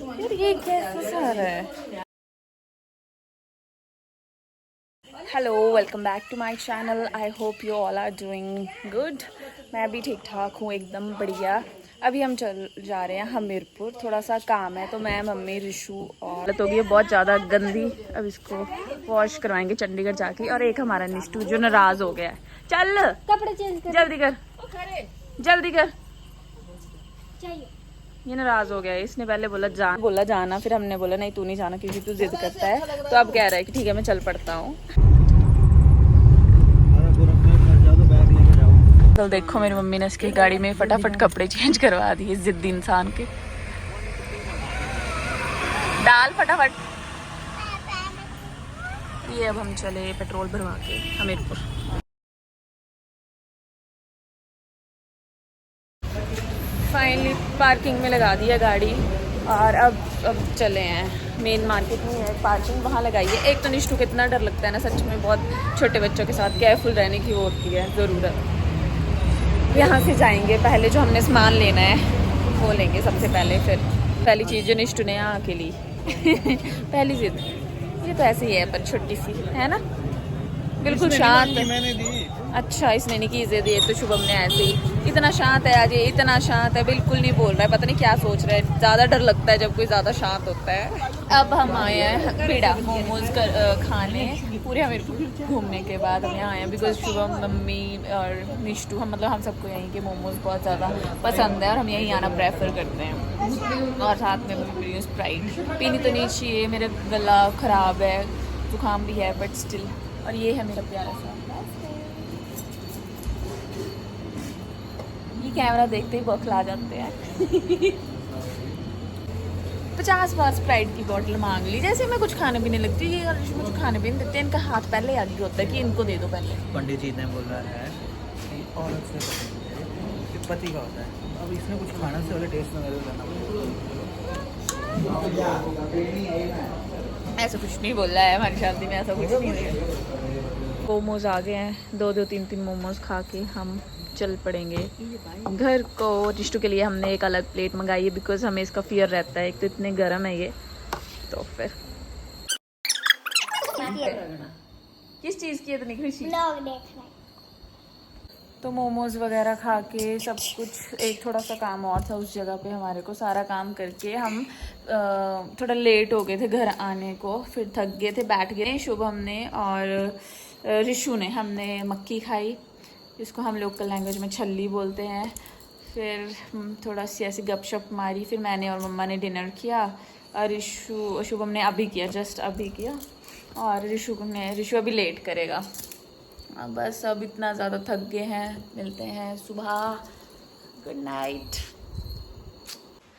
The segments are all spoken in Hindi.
यार ये कैसा सा रहा है। Hello, welcome back to my channel. I hope you all are doing good. मैं भी ठीक ठाक हूँ, एकदम बढ़िया। अभी हम चल जा रहे हैं हमीरपुर, थोड़ा सा काम है तो मैं, मम्मी, रिशु और तो ये बहुत ज़्यादा गंदी। अब इसको वॉश करवाएंगे चंडीगढ़ जाके। और एक हमारा निष्ठू जो नाराज़ हो गया है। चल कपड़े चेंज कर, जल्दी कर, जल्दी कर। चाहिए। ये नाराज हो गया है। इसने पहले बोला जाना, फिर हमने बोला नहीं तू नहीं जाना क्योंकि तू जिद करता है। तो अब कह रहा है कि ठीक है मैं चल पड़ता हूँ। तो देखो मेरी मम्मी ने इसकी गाड़ी में फटाफट कपड़े चेंज करवा दिए जिद्दी इंसान के। डाल फटाफट। ये अब हम चले पेट्रोल भरवा के हमीरपुर। फाइनली पार्किंग में लगा दिया गाड़ी और अब चले हैं मेन मार्केट में है पार्किंग, वहाँ लगाई है। एक तो निष्ठू को इतना डर लगता है ना सच में, बहुत छोटे बच्चों के साथ केयरफुल रहने की वो होती है ज़रूरत। यहाँ से जाएंगे, पहले जो हमने सामान लेना है वो लेंगे सबसे पहले। फिर पहली चीज़ जो निष्ठू ने यहाँ के ली पहली जिद, ये तो ऐसे ही है पर छोटी सी है ना, बिल्कुल शांत। मैंने दी। अच्छा इसने नहीं की जिद, ये तो शुभम ने ऐसे ही। इतना शांत है आज, ये इतना शांत है, बिल्कुल नहीं बोल रहा है, पता नहीं क्या सोच रहा है। ज़्यादा डर लगता है जब कोई ज़्यादा शांत होता है। अब हम आए हैं बीड़ा मोमोज खाने। पूरे हमीरपुर घूमने के बाद हम यहाँ आए हैं बिकॉज शुभम, मम्मी और निष्ठू, हम मतलब हम सबको यहीं के मोमोज बहुत ज़्यादा पसंद है और हम यहीं आना प्रेफर करते हैं। और साथ में मुझे स्प्राइट पीनी तो नहीं चाहिए, मेरा गला ख़राब है, जुकाम भी है बट स्टिल। और ये है मेरा प्यारा सा, ये कैमरा देखते ही बौखला जाते हैं 50 बार स्प्राइट की बोतल मांग ली, जैसे मैं कुछ खाने पीने लगती हूँ। ये मुझे खाने पीने देते हैं, इनका हाथ पहले आगे होता है कि इनको दे दो पहले। पंडित जी ने बोला है कि औरत से कि पति का होता है। अब इसने कुछ खाना से वाले टेस्ट में ऐसा कुछ नहीं बोला है, हमारी शादी में ऐसा कुछ नहीं है। मोमोज आ गए हैं, दो तीन मोमोज खा के हम चल पड़ेंगे घर को। रिश्तों के लिए हमने एक अलग प्लेट मंगाई है बिकॉज हमें इसका फियर रहता है, एक तो इतने गर्म है ये। तो फिर किस चीज़ की इतनी खुशी? ब्लॉग देखना। तो मोमोज वगैरह खा के सब कुछ, एक थोड़ा सा काम और था उस जगह पे हमारे को, सारा काम करके हम थोड़ा लेट हो गए थे घर आने को। फिर थक गए थे, बैठ गए शुभम ने और रिशु ने। हमने मक्की खाई, जिसको हम लोकल लैंग्वेज में छल्ली बोलते हैं। फिर थोड़ा सी ऐसी गपशप मारी, फिर मैंने और मम्मा ने डिनर किया और शुभम ने अभी किया, जस्ट अभी किया। और रिशु अभी लेट करेगा। बस अब इतना ज़्यादा थक गए हैं, मिलते हैं सुबह। Good night,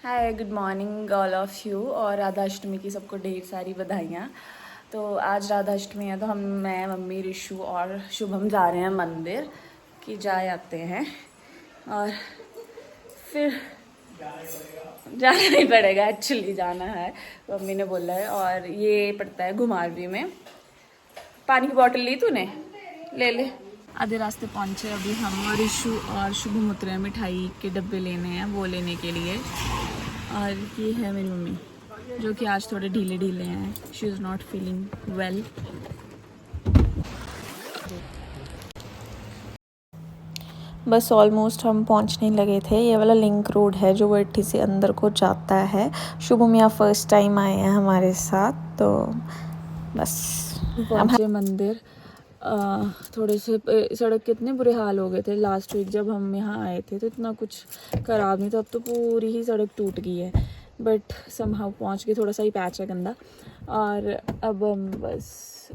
hi, good morning all of you. और राधा अष्टमी की सबको ढेर सारी बधाइयाँ। तो आज राधा अष्टमी है तो मैं, मम्मी, रिशु और शुभम जा रहे हैं मंदिर कि जाए आते हैं। और फिर जाना ही पड़ेगा, एक्चुअली जाना है, मम्मी ने बोला है। और ये पड़ता है घुमारवी में। पानी की बोतल ली तूने? ले। आधे रास्ते पहुंचे अभी हम, और रिशु और शुभम उतरे हैं मिठाई के डब्बे लेने हैं, वो लेने के लिए। और ये है मेरी मम्मी जो कि आज थोड़े ढीले हैं, she is not feeling well. बस ऑलमोस्ट हम पहुंचने लगे थे। ये वाला लिंक रोड है जो वर्ठी से अंदर को जाता है। शुभम यहाँ फर्स्ट टाइम आए हैं हमारे साथ, तो बस पहुंचे मंदिर। थोड़े से सड़क के इतने बुरे हाल हो गए थे लास्ट वीक जब हम यहाँ आए थे, तो इतना कुछ खराब नहीं था। अब तो पूरी ही सड़क टूट गई है, बट समहाउ पहुँच गए। थोड़ा सा ही पैच है गंदा। और अब हम बस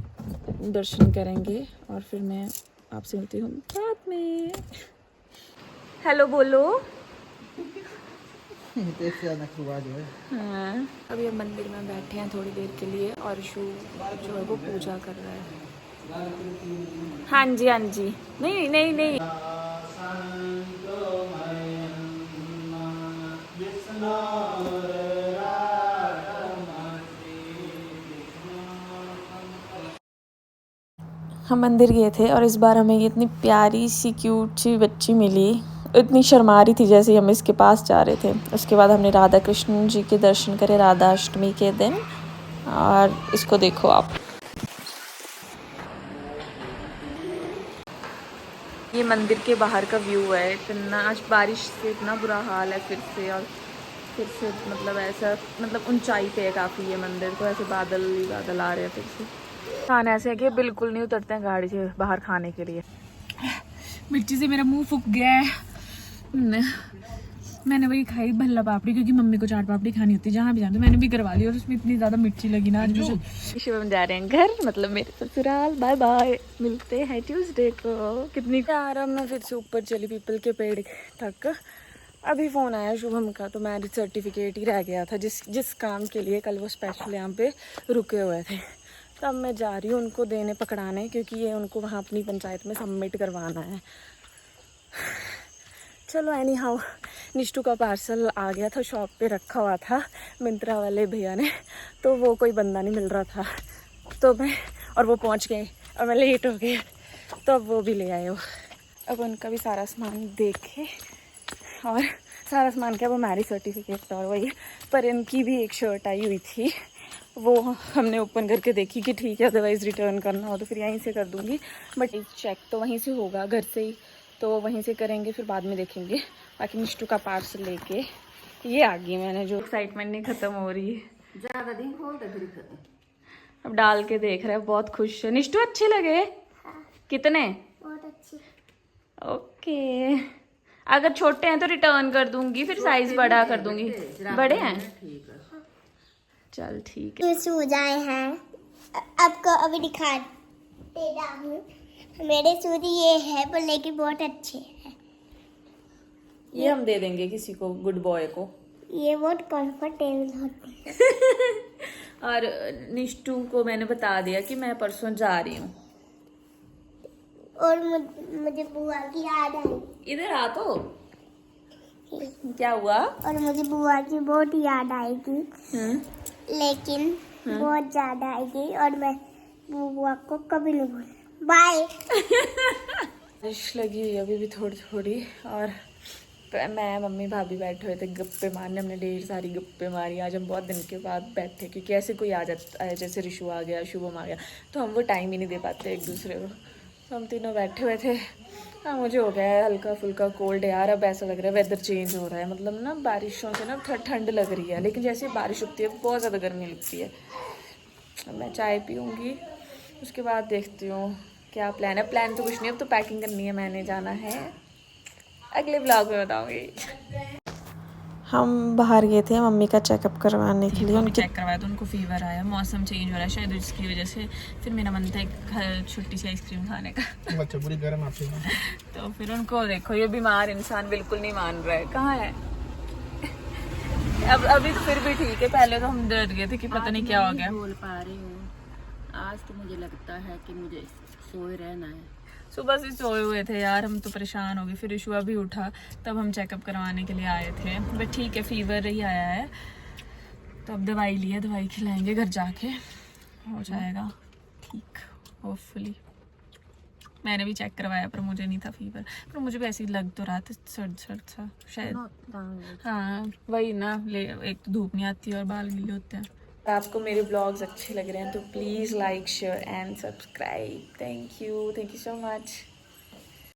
दर्शन करेंगे और फिर मैं आपसे मिलती हूँ बाद में। हेलो बोलो। हाँ, अभी हम मंदिर में बैठे हैं थोड़ी देर के लिए और शू जो है वो पूजा कर रहा है। हाँ जी हाँ जी, नहीं। हम मंदिर गए थे और इस बार हमें ये इतनी प्यारी सी क्यूट सी बच्ची मिली इतनी शर्मा रही थी जैसे ही हम इसके पास जा रहे थे। उसके बाद हमने राधा कृष्ण जी के दर्शन करे राधा अष्टमी के दिन। और इसको देखो आप, ये मंदिर के बाहर का व्यू है। इतना आज बारिश से इतना बुरा हाल है फिर से मतलब ऐसा, मतलब ऊंचाई पे है काफ़ी ये मंदिर, तो ऐसे बादल ही बादल आ रहे हैं फिर से। खाने ऐसे है कि बिल्कुल नहीं उतरते हैं गाड़ी से बाहर खाने के लिए। मिर्ची से मेरा मुंह फूक गया है। मैंने वही खाई भल्ला पापड़ी, क्योंकि मम्मी को चाट पापड़ी खानी होती है जहाँ भी जाते, मैंने भी करवा ली और उसमें इतनी ज़्यादा मिर्ची लगी ना आज मुझे। शिवम जा रहे हैं घर, मतलब मेरे ससुराल। बाय बाय, मिलते हैं ट्यूसडे को। कितनी यार, अब मैं फिर से ऊपर चली पीपल के पेड़ तक। अभी फ़ोन आया शुभम का, तो मैरिज सर्टिफिकेट ही रह गया था जिस काम के लिए कल वो स्पेशल यहाँ पे रुके हुए थे। तो अब मैं जा रही हूँ उनको देने पकड़ाने, क्योंकि ये उनको वहाँ अपनी पंचायत में सबमिट करवाना है। चलो एनी हाउ, निष्ठू का पार्सल आ गया था, शॉप पे रखा हुआ था मिंत्रा वाले भैया ने, तो वो कोई बंदा नहीं मिल रहा था, तो वो पहुंच गए और मैं लेट हो गई, तो अब वो भी ले आए हो। अब उनका भी सारा सामान देखे, और सारा सामान क्या, वो मैरिज सर्टिफिकेट था और वही, पर इनकी भी एक शर्ट आई हुई थी, वो हमने ओपन करके देखी कि ठीक है, अदरवाइज़ रिटर्न करना हो तो फिर यहीं से कर दूँगी। बट चेक तो वहीं से होगा, घर से ही, तो वहीं से करेंगे, फिर बाद में देखेंगे। बाकी निष्ठू का पार्सल लेके ये आ गई मैंने, जो एक्साइटमेंट नहीं ख़त्म हो रही है, ज़्यादा दिन खोल दे फिर खत्म। अब डाल के देख रहे हैं, बहुत खुश है। निष्ठू अच्छे लगे? कितने? बहुत अच्छी। ओके, अगर छोटे हैं तो रिटर्न कर दूंगी, फिर साइज बड़ा कर दूंगी। बड़े हैं? ठीक है। चल ठीक है। शूज आए हैं, आपको अभी दिखा देता हूँ। मेरे शूज ये है, पर लेकिन बहुत अच्छे हैं। ये हम दे देंगे किसी को, गुड बॉय को। ये बहुत कंफर्टेबल होते हैं। और निष्ठू को मैंने बता दिया कि मैं परसों जा रही हूँ। और मुझे बुआ की याद आई। इधर आ तो, क्या हुआ? और मुझे बुआ की बहुत याद आएगी, लेकिन बहुत ज्यादा आएगी, और मैं बुआ को कभी नहीं भूल। बाय। बारिश लगी हुई अभी भी थोड़ी थोड़ी, और मैं मम्मी भाभी बैठे हुए थे गप्पे मारने। हमने ढेर सारी गप्पे मारी आज, हम बहुत दिन के बाद बैठे, क्योंकि ऐसे कोई आ जाता है, जैसे ऋषु आ गया, शुभम आ गया, तो हम वो टाइम ही नहीं दे पाते एक दूसरे को। तो हम तीनों बैठे हुए थे। हाँ, मुझे हो गया है हल्का फुल्का कोल्ड यार। अब ऐसा लग रहा है वेदर चेंज हो रहा है, मतलब ना बारिशों से ना ठंड लग रही है, लेकिन जैसे बारिश होती है बहुत ज़्यादा गर्मी लगती है। अब मैं चाय पीऊँगी, उसके बाद देखती हूँ क्या प्लान है। प्लान तो कुछ नहीं, अब तो पैकिंग करनी है, मैंने जाना है, अगले ब्लॉग में बताऊंगी। हम बाहर गए थे मम्मी का चेकअप करवाने के लिए, उनके चेक करवाया तो उनको फीवर आया, मौसम चेंज हो रहा है शायद इसकी वजह से। फिर मेरा मन था एक छोटी सी आइसक्रीम खाने का, बच्चा पूरी गर्म आपसे। तो फिर उनको देखो, ये बीमार इंसान बिल्कुल नहीं मान रहा है, कहाँ है? अब अभी तो फिर भी ठीक है, पहले तो हम डर गए थे कि पता नहीं क्या हो गया। बोल पा रही हूँ, आज तो मुझे लगता है कि मुझे सोए रहना है। सुबह से सोए हुए थे यार, हम तो परेशान हो गए। फिर ईशुआ भी उठा, तब हम चेकअप करवाने के लिए आए थे, बट ठीक है, फीवर ही आया है। तो अब दवाई ली है, दवाई खिलाएंगे, घर जाके हो जाएगा ठीक होपफुली। मैंने भी चेक करवाया पर मुझे नहीं था फीवर, पर मुझे भी ऐसे ही लग तो रहा था, सर्द सा शायद। हाँ वही ना, एक तो धूप नहीं आती और बाल गीले होते हैं। आपको मेरे ब्लॉग्स अच्छे लग रहे हैं तो please like share and subscribe. Thank you so much.